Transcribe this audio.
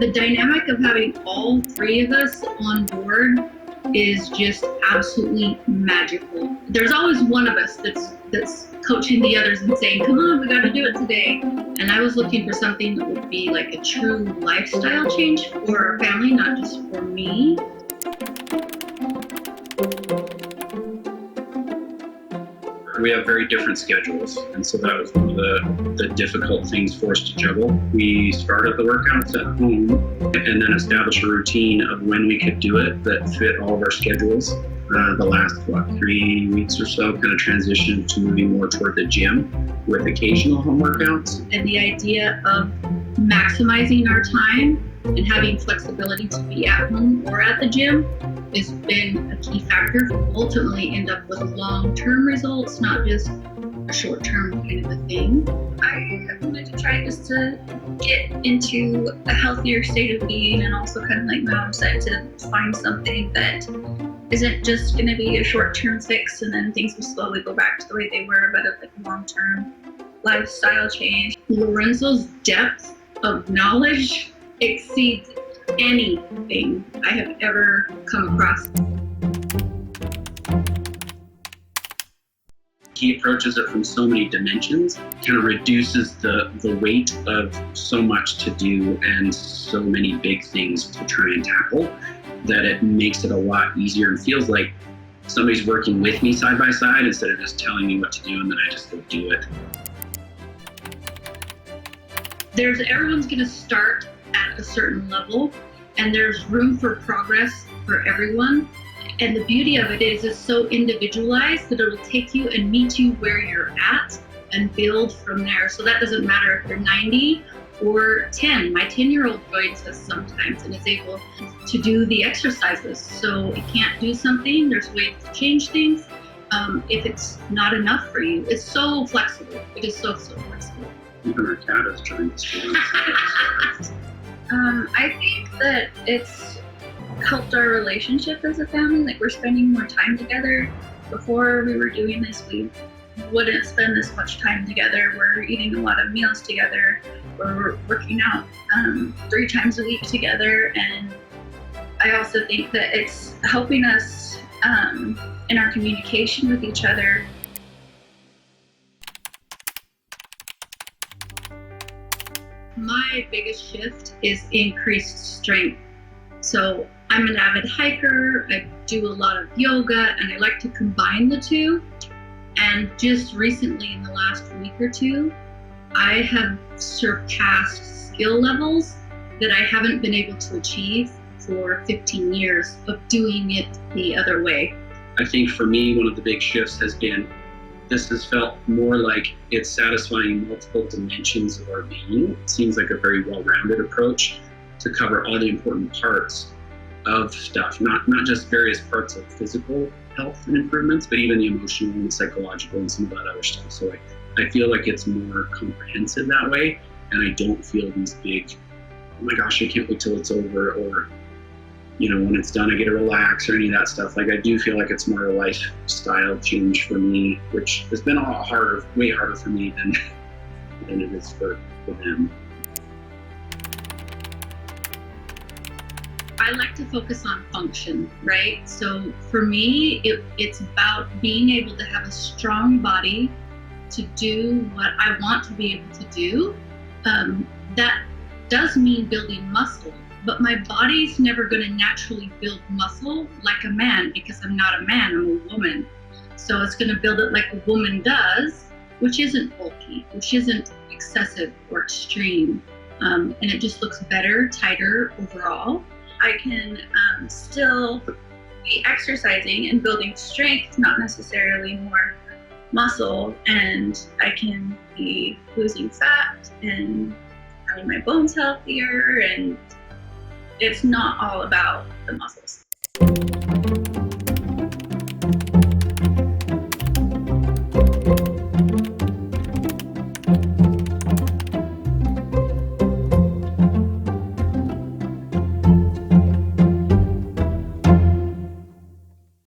The dynamic of having all three of us on board is just absolutely magical. There's always one of us that's coaching the others and saying, come on, we got to do it today. And I was looking for something that would be like a true lifestyle change for our family, not just for me. We have very different schedules, and so that was one of the difficult things for us to juggle. We started the workouts at home and then established a routine of when we could do it that fit all of our schedules. The last, 3 weeks or so kind of transitioned to moving more toward the gym with occasional home workouts. And the idea of maximizing our time and having flexibility to be at home or at the gym has been a key factor. Ultimately end up with long-term results, not just a short-term kind of a thing. I have wanted to try just to get into a healthier state of being, and also kind of like Mom said, to find something that isn't just going to be a short-term fix and then things will slowly go back to the way they were, but a long-term lifestyle change. Lorenzo's depth of knowledge exceeds anything I have ever come across. He approaches it from so many dimensions, kind of reduces the weight of so much to do and so many big things to try and tackle, that it makes it a lot easier and feels like somebody's working with me side by side instead of just telling me what to do and then I just go do it. Everyone's going to start at a certain level, and there's room for progress for everyone. And the beauty of it is it's so individualized that it'll take you and meet you where you're at and build from there. So that doesn't matter if you're 90 or 10. My 10-year-old joins us sometimes and is able to do the exercises. So if you can't do something, there's ways to change things. If it's not enough for you, it's so flexible. It is so flexible. Even our cat is trying to scream. I think that it's helped our relationship as a family. Like, we're spending more time together. Before we were doing this, we wouldn't spend this much time together. We're eating a lot of meals together. We're working out 3 times a week together. And I also think that it's helping us in our communication with each other. My biggest shift is increased strength. So I'm an avid hiker, I do a lot of yoga, and I like to combine the two. And just recently, in the last week or two, I have surpassed skill levels that I haven't been able to achieve for 15 years of doing it the other way. I think for me, one of the big shifts has been this has felt more like it's satisfying multiple dimensions of our being. It seems like a very well-rounded approach to cover all the important parts of stuff, not just various parts of physical health and improvements, but even the emotional and the psychological and some of that other stuff. So I feel like it's more comprehensive that way, and I don't feel these big, oh my gosh, I can't wait till it's over, or when it's done, I get to relax, or any of that stuff. Like, I do feel like it's more a lifestyle change for me, which has been a lot harder, way harder for me than it is for them. I like to focus on function, right? So for me, it's about being able to have a strong body to do what I want to be able to do. That does mean building muscle. But my body's never going to naturally build muscle like a man, because I'm not a man, I'm a woman. So it's going to build it like a woman does, which isn't bulky, which isn't excessive or extreme. And it just looks better, tighter overall. I can still be exercising and building strength, not necessarily more muscle, and I can be losing fat and having my bones healthier, and it's not all about the muscles.